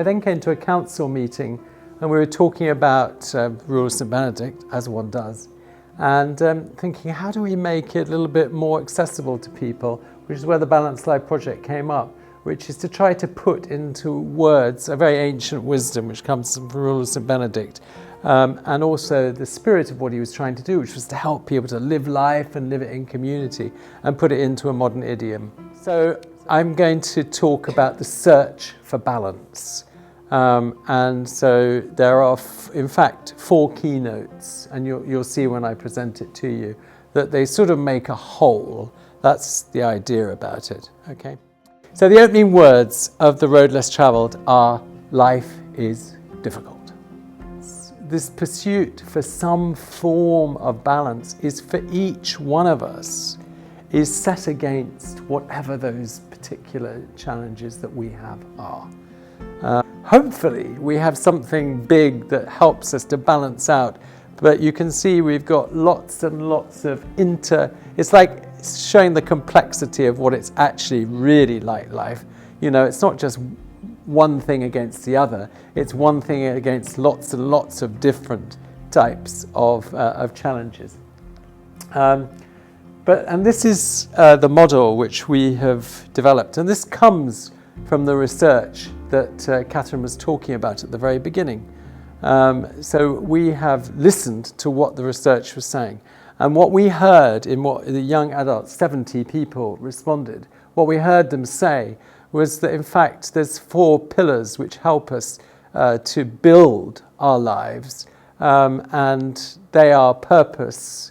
I then came to a council meeting and we were talking about Rule of St Benedict, as one does, and thinking, how do we make it a little bit more accessible to people, which is where the Balanced Life project came up, which is to try to put into words a very ancient wisdom which comes from the Rule of St Benedict, and also the spirit of what he was trying to do, which was to help people to live life and live it in community and put it into a modern idiom. So I'm going to talk about the search for balance. And so there are, in fact, 4 keynotes, and you'll see when I present it to you, that they sort of make a whole. That's the idea about it, okay? So the opening words of The Road Less Travelled are, life is difficult. This pursuit for some form of balance is for each one of us, is set against whatever those particular challenges that we have are. Hopefully we have something big that helps us to balance out, but you can see we've got lots and lots of it's like showing the complexity of what it's actually really like life. You know, it's not just one thing against the other, it's one thing against lots and lots of different types of challenges. And this is the model which we have developed, and this comes from the research that Catherine was talking about at the very beginning. So we have listened to what the research was saying, and what we heard in what the young adults, 70 people responded, what we heard them say was that in fact there's 4 pillars which help us to build our lives, and they are purpose,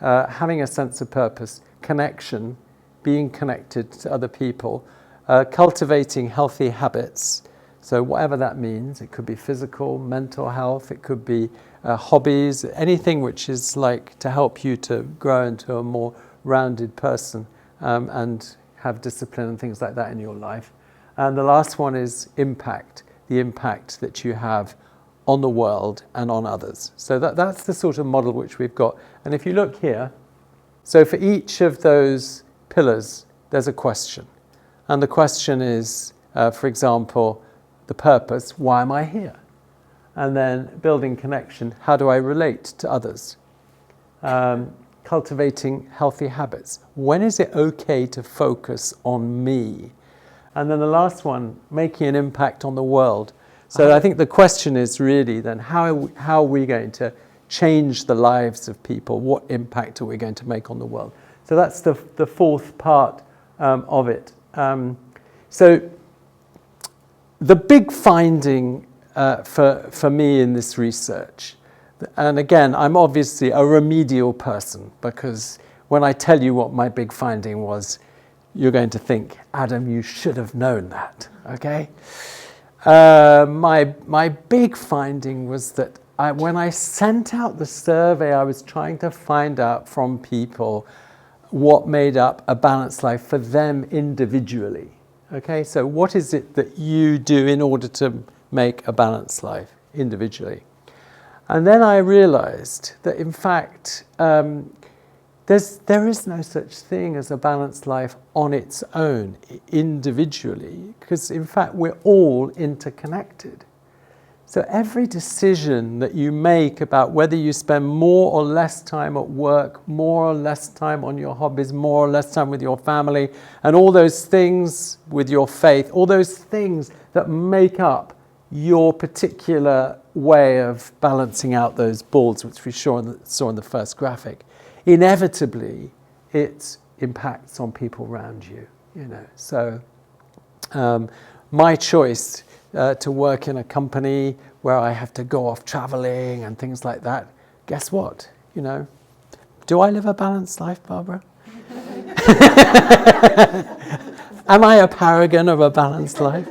having a sense of purpose, connection, being connected to other people, cultivating healthy habits. So whatever that means, it could be physical, mental health, it could be hobbies, anything which is like to help you to grow into a more rounded person and have discipline and things like that in your life. And the last one is impact, the impact that you have on the world and on others. So that's the sort of model which we've got. And if you look here, so for each of those pillars, there's a question. And the question is, for example, the purpose, why am I here? And then building connection, how do I relate to others? Cultivating healthy habits. When is it okay to focus on me? And then the last one, making an impact on the world. So I think the question is really then, how are we going to change the lives of people? What impact are we going to make on the world? So that's the 4th part of it. So the big finding for me in this research, and again, I'm obviously a remedial person, because when I tell you what my big finding was, you're going to think, Adam, you should have known that, okay? My big finding was that when I sent out the survey, I was trying to find out from people what made up a balanced life for them individually. Okay, so what is it that you do in order to make a balanced life individually? And then I realized that in fact, there is no such thing as a balanced life on its own, individually, because in fact we're all interconnected. So every decision that you make about whether you spend more or less time at work, more or less time on your hobbies, more or less time with your family, and all those things with your faith, all those things that make up your particular way of balancing out those balls, which we saw in the first graphic, inevitably it impacts on people around you, you know. So my choice to work in a company where I have to go off traveling and things like that, guess what? You know, do I live a balanced life, Barbara? Am I a paragon of a balanced life?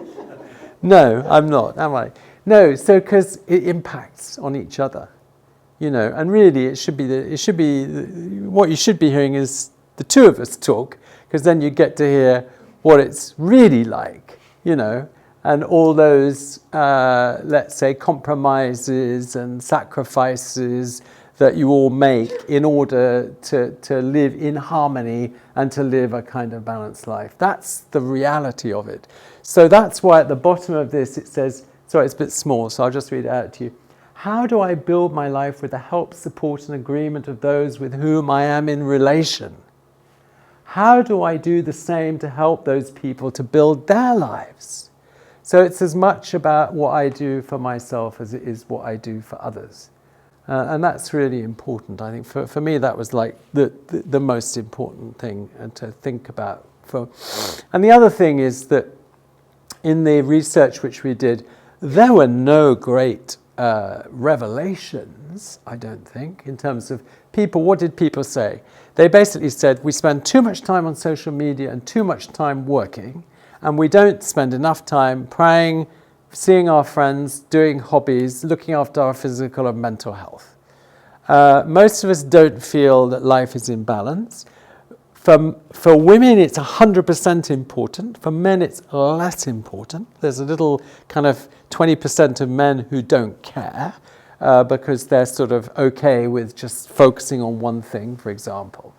No, I'm not, am I? No, so because it impacts on each other, you know, and really what you should be hearing is the 2 of us talk, because then you get to hear what it's really like, you know, and all those, let's say, compromises and sacrifices that you all make in order to live in harmony and to live a kind of balanced life. That's the reality of it. So that's why at the bottom of this it says, Sorry, it's a bit small, so I'll just read it out to you. How do I build my life with the help, support, and agreement of those with whom I am in relation? How do I do the same to help those people to build their lives? So it's as much about what I do for myself as it is what I do for others. And that's really important. I think for me that was like the most important thing to think about. And the other thing is that in the research which we did, there were no great revelations, I don't think, in terms of people. What did people say? They basically said we spend too much time on social media and too much time working, and we don't spend enough time praying, seeing our friends, doing hobbies, looking after our physical and mental health. Most of us don't feel that life is in balance. For women, it's 100% important. For men, it's less important. There's a little kind of 20% of men who don't care because they're sort of okay with just focusing on one thing, for example.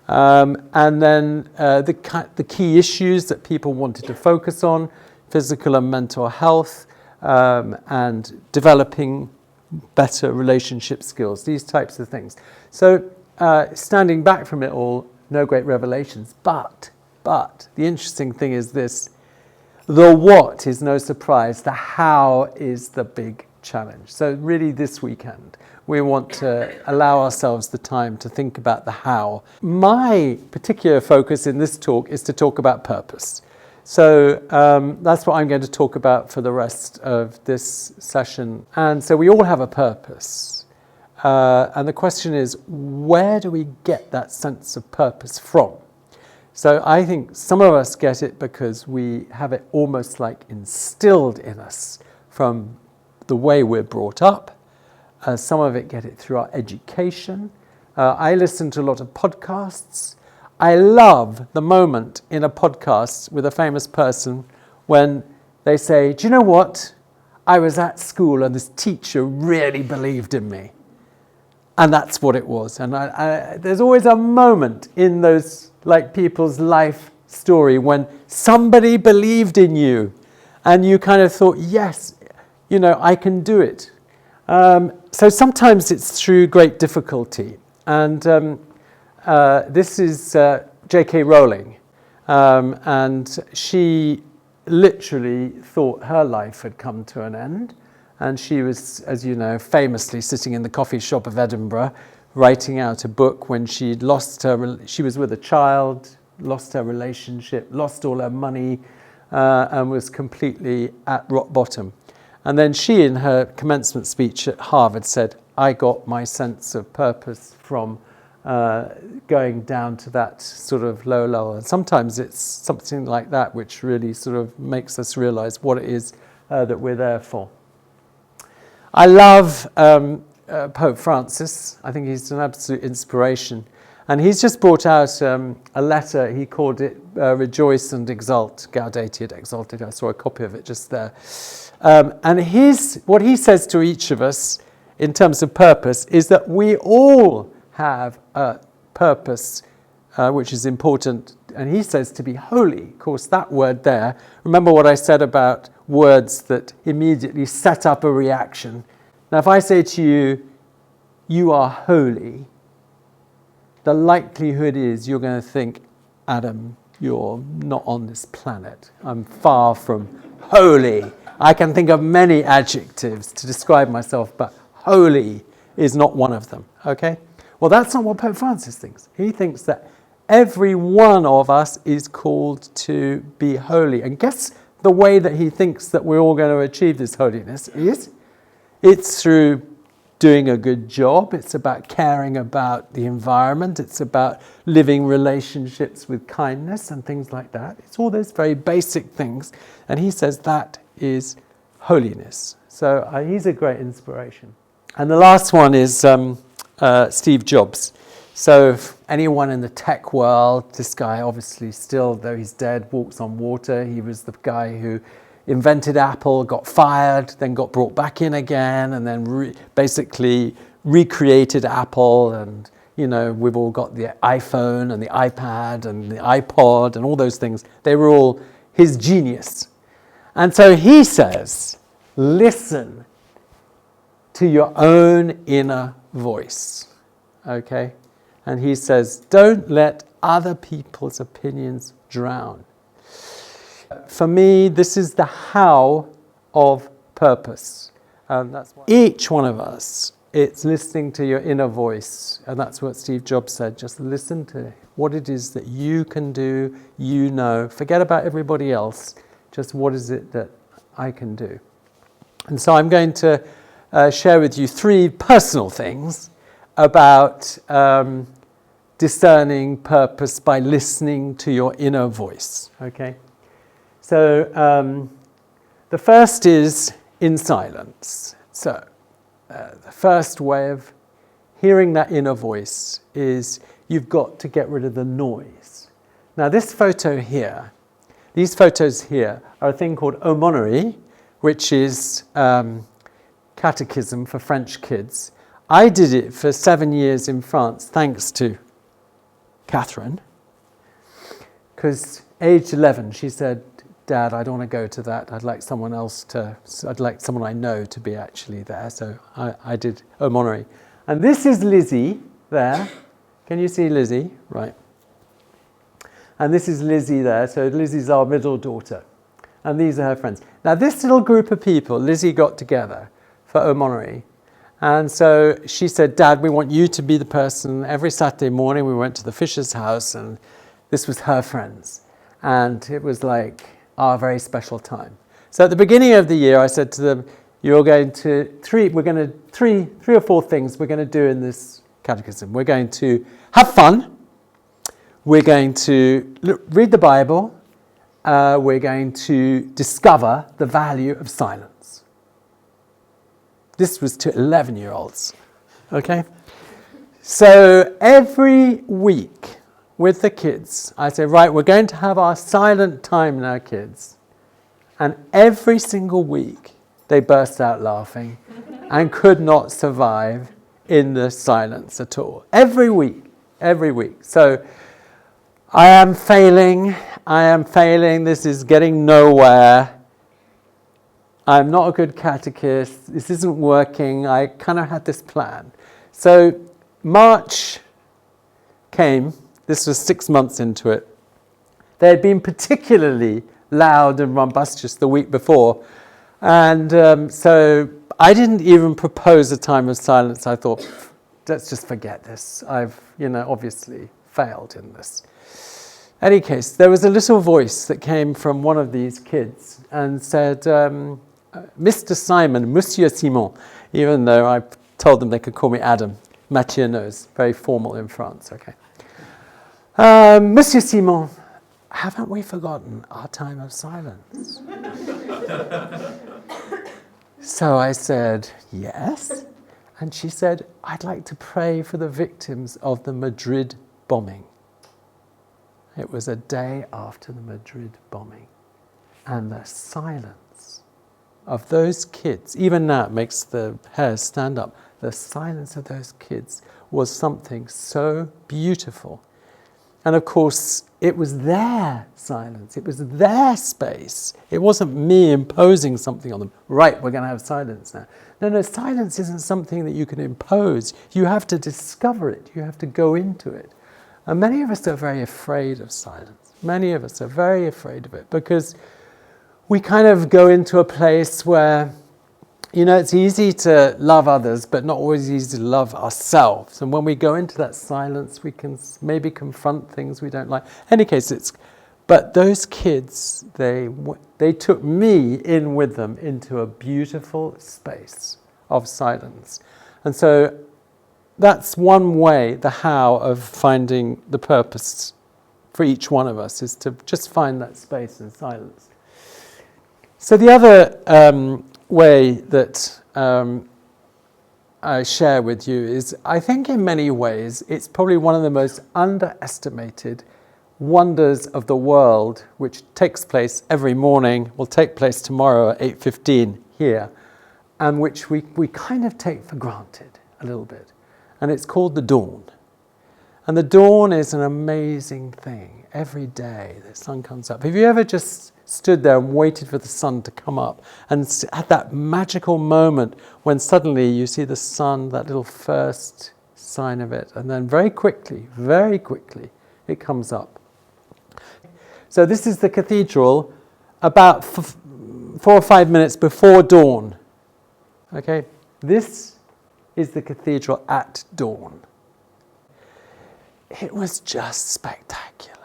And then the key issues that people wanted to focus on, physical and mental health, and developing better relationship skills, these types of things. So standing back from it all, no great revelations. But the interesting thing is this: the what is no surprise, the how is the big challenge. So really this weekend, we want to allow ourselves the time to think about the how. My particular focus in this talk is to talk about purpose. So that's what I'm going to talk about for the rest of this session. And so we all have a purpose. And the question is, where do we get that sense of purpose from? So I think some of us get it because we have it almost like instilled in us from the way we're brought up. Some of it get it through our education. I listen to a lot of podcasts. I love the moment in a podcast with a famous person when they say, do you know what? I was at school and this teacher really believed in me. And that's what it was. And there's always a moment in those like people's life story when somebody believed in you and you kind of thought, yes, you know, I can do it. So sometimes it's through great difficulty. And this is J.K. Rowling. And she literally thought her life had come to an end. And she was, as you know, famously sitting in the coffee shop of Edinburgh, writing out a book when she was with a child, lost her relationship, lost all her money, and was completely at rock bottom. And then she, in her commencement speech at Harvard, said, I got my sense of purpose from going down to that sort of low level. And sometimes it's something like that which really sort of makes us realize what it is that we're there for. I love Pope Francis. I think he's an absolute inspiration. And he's just brought out a letter. He called it Rejoice and Exult, Gaudete et Exultate. I saw a copy of it just there. And what he says to each of us in terms of purpose is that we all have a purpose which is important. And he says to be holy. Of course, that word there, remember what I said about words that immediately set up a reaction. Now, if I say to you, you are holy, the likelihood is you're going to think, Adam, you're not on this planet. I'm far from holy. I can think of many adjectives to describe myself, but holy is not one of them, okay? Well, that's not what Pope Francis thinks. He thinks that every one of us is called to be holy. And guess the way that he thinks that we're all going to achieve this holiness is? It's through doing a good job. It's about caring about the environment. It's about living relationships with kindness and things like that. It's all those very basic things. And he says that is holiness. So he's a great inspiration. And the last one is Steve Jobs. So if anyone in the tech world, this guy obviously still, though he's dead, walks on water. He was the guy who invented Apple, got fired, then got brought back in again, and then basically recreated Apple. And, you know, we've all got the iPhone and the iPad and the iPod and all those things. They were all his genius. And so he says listen to your own inner voice. Okay? And he says, don't let other people's opinions drown. For me, this is the how of purpose. That's why each one of us, it's listening to your inner voice. And that's what Steve Jobs said. Just listen to what it is that you can do, you know. Forget about everybody else. Just what is it that I can do? And so I'm going to share with you 3 personal things about discerning purpose by listening to your inner voice. Okay? So the first is in silence. So the first way of hearing that inner voice is you've got to get rid of the noise. Now this photo here, these photos here are a thing called aumônerie, which is catechism for French kids. I did it for 7 years in France, thanks to Catherine, because age 11 she said, Dad, I don't want to go to that. I'd like someone I know to be actually there. So I did aumônerie. And this is Lizzie there. Can you see Lizzie? Right. And this is Lizzie there. So Lizzie's our middle daughter. And these are her friends. Now this little group of people, Lizzie got together for aumônerie. And so she said, Dad, we want you to be the person. Every Saturday morning we went to the Fisher's house, and this was her friends. And it was like our very special time. So at the beginning of the year, I said to them, we're going to three or four things we're going to do in this catechism. We're going to have fun. We're going to read the Bible. We're going to discover the value of silence. This was to 11-year-olds. Okay? So every week, with the kids, I say, right, we're going to have our silent time now, kids. And every single week, they burst out laughing and could not survive in the silence at all. Every week. So I am failing, this is getting nowhere. I'm not a good catechist, this isn't working, I kind of had this plan. So March came. This was 6 months into it. They had been particularly loud and rumbustious the week before. And so I didn't even propose a time of silence. I thought, let's just forget this. I've, obviously failed in this. In any case, there was a little voice that came from one of these kids and said, Mr. Simon, Monsieur Simon, even though I told them they could call me Adam. Mathieu knows, very formal in France, okay. Monsieur Simon, haven't we forgotten our time of silence? So I said, yes. And she said, I'd like to pray for the victims of the Madrid bombing. It was a day after the Madrid bombing. And the silence of those kids, even now it makes the hairs stand up, the silence of those kids was something so beautiful. And of course, it was their silence. It was their space. It wasn't me imposing something on them. Right, we're going to have silence now. No, silence isn't something that you can impose. You have to discover it. You have to go into it. And many of us are very afraid of silence. Many of us are very afraid of it because we kind of go into a place where, it's easy to love others, but not always easy to love ourselves. And when we go into that silence, we can maybe confront things we don't like. In any case, but those kids, they took me in with them into a beautiful space of silence. And so that's one way, the how of finding the purpose for each one of us is to just find that space in silence. So the other way that I share with you is, I think in many ways, it's probably one of the most underestimated wonders of the world, which takes place every morning, will take place tomorrow at 8:15 here, and which we kind of take for granted a little bit. And it's called the dawn. And the dawn is an amazing thing. Every day the sun comes up. Have you ever just stood there and waited for the sun to come up and had that magical moment when suddenly you see the sun, that little first sign of it, and then very quickly, it comes up. So this is the cathedral about 4 or 5 minutes before dawn. Okay, this is the cathedral at dawn. It was just spectacular.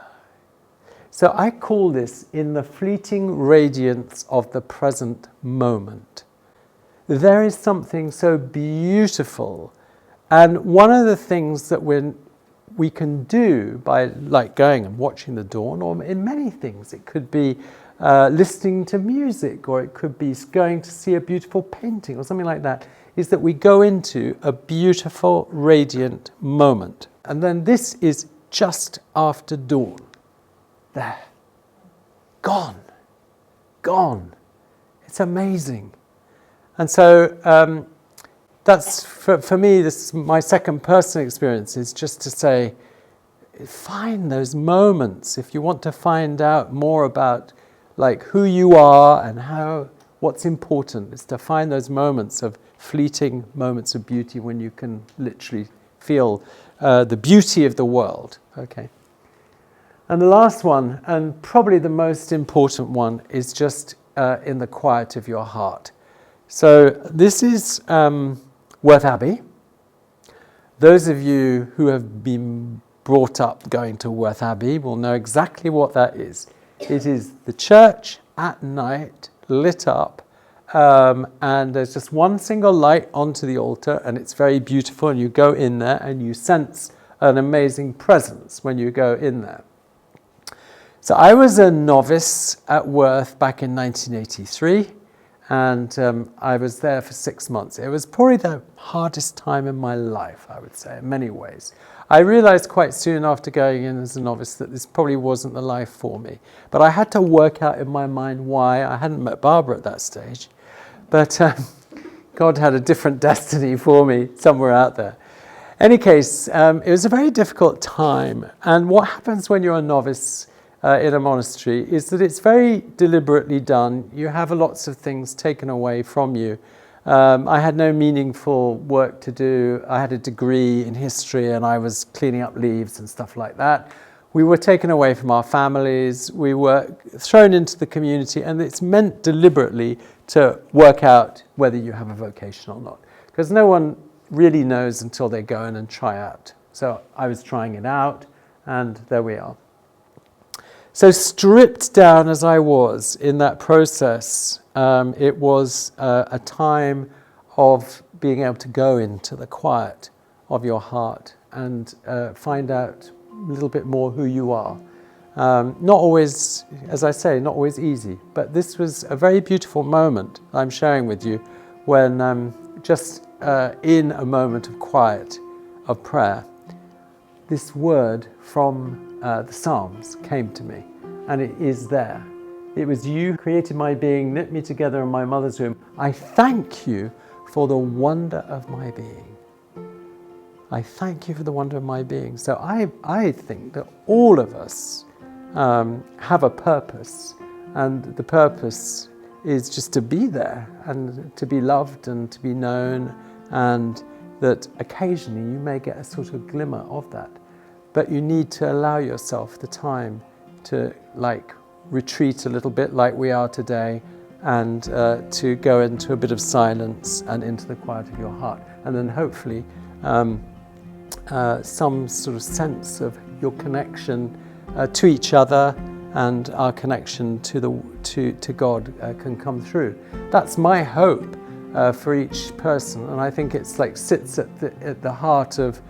So I call this in the fleeting radiance of the present moment. There is something so beautiful, and one of the things that we can do by like going and watching the dawn, or in many things, it could be listening to music, or it could be going to see a beautiful painting or something like that, is that we go into a beautiful, radiant moment. And then this is just after dawn. There. Gone. It's amazing. And so that's, for me, this is my second personal experience, is just to say, find those moments. If you want to find out more about like who you are and what's important, is to find those moments of fleeting moments of beauty when you can literally feel the beauty of the world. Okay. And the last one, and probably the most important one, is just in the quiet of your heart. So this is Worth Abbey. Those of you who have been brought up going to Worth Abbey will know exactly what that is. It is the church at night, lit up, and there's just one single light onto the altar, and it's very beautiful, and you go in there and you sense an amazing presence when you go in there. So I was a novice at Worth back in 1983, and I was there for 6 months. It was probably the hardest time in my life, I would say, in many ways. I realized quite soon after going in as a novice that this probably wasn't the life for me. But I had to work out in my mind why. I hadn't met Barbara at that stage. But God had a different destiny for me somewhere out there. Any case, it was a very difficult time. And what happens when you're a novice in a monastery is that it's very deliberately done. You have lots of things taken away from you. I had no meaningful work to do. I had a degree in history and I was cleaning up leaves and stuff like that. We were taken away from our families. We were thrown into the community, and it's meant deliberately to work out whether you have a vocation or not, because no one really knows until they go in and try out. So I was trying it out, and there we are. So stripped down as I was in that process, it was a time of being able to go into the quiet of your heart and find out a little bit more who you are. Not always, as I say, not always easy, but this was a very beautiful moment I'm sharing with you when just in a moment of quiet, of prayer, this word from the Psalms came to me, and it is there. It was you created my being, knit me together in my mother's womb. I thank you for the wonder of my being. I thank you for the wonder of my being. So I think that all of us have a purpose, and the purpose is just to be there and to be loved and to be known, and that occasionally you may get a sort of glimmer of that. But you need to allow yourself the time to retreat a little bit like we are today, and to go into a bit of silence and into the quiet of your heart. And then hopefully some sort of sense of your connection to each other and our connection to God can come through. That's my hope for each person, and I think it's sits at the heart of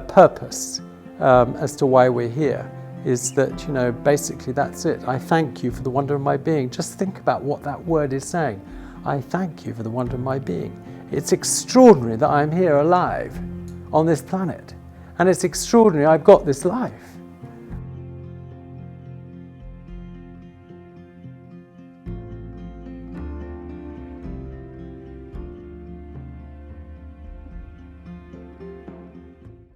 purpose as to why we're here, is that, basically that's it. I thank you for the wonder of my being. Just think about what that word is saying. I thank you for the wonder of my being. It's extraordinary that I'm here alive on this planet, and it's extraordinary I've got this life.